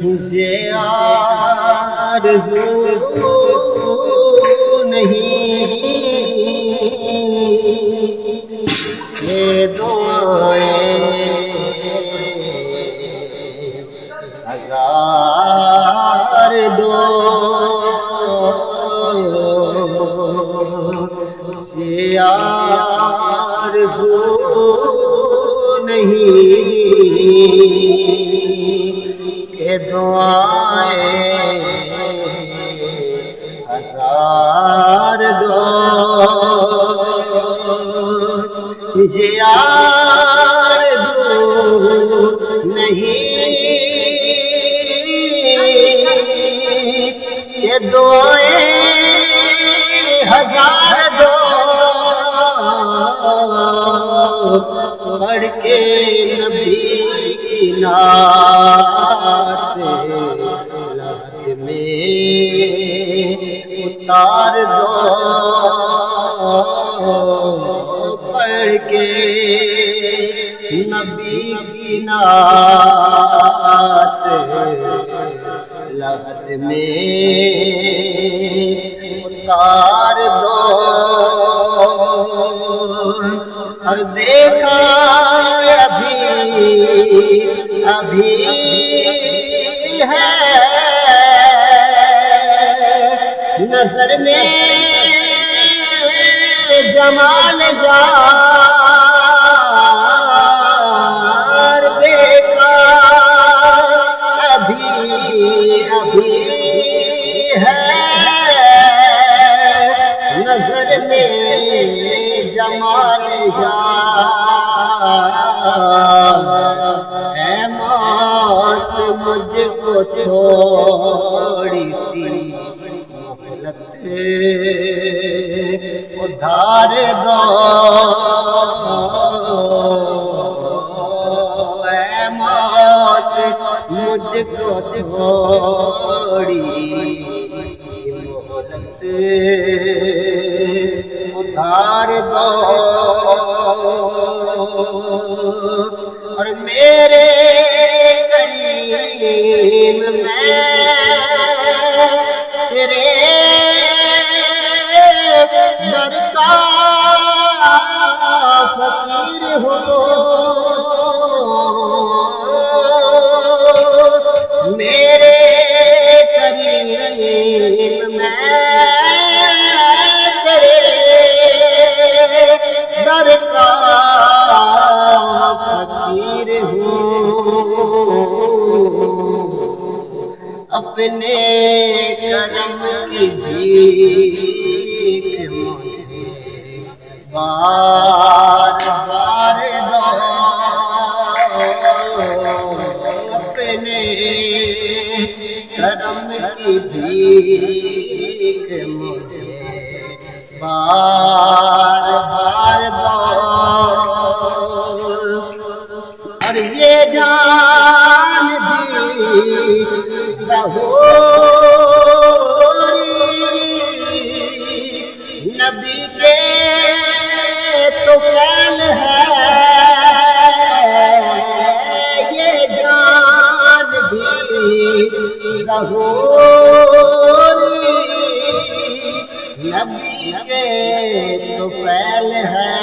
مجھے آرزو نہیں یہ دعائیں ہزار دو یہ آرزو نہیں کہ دعائیں ہزار دو یہ آرزو نہیں کہ دعائیں ہزار دو پڑھ کے نبی کی نعت لات میں اتار دو پڑھ کے نبی کی نعت لات میں اتار دو اور دیکھا ابھی ہے نظر میں جمال جار دیکھا ابھی ہے نظر میں جمال جار اے موت مجھ کو تھوڑی سی مہلت ادھار دو اے موت مجھ کو تھوڑی مہلت ادھار دو اور میرے کریم میں تیرے در کا فقیر ہوں میرے کریم میں تیرے در کا فقیر ہوں اپنے کرم کی بھیک مجھے بار بار دو اپنے کرم کی بھیک مجھے بار بار دو اور یہ جان بھی نبی کے تو فعل ہے یہ جان بھی نبی کے تو فعل ہے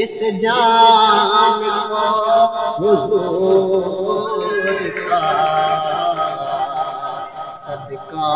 اس جان کو حضور کا صدقہ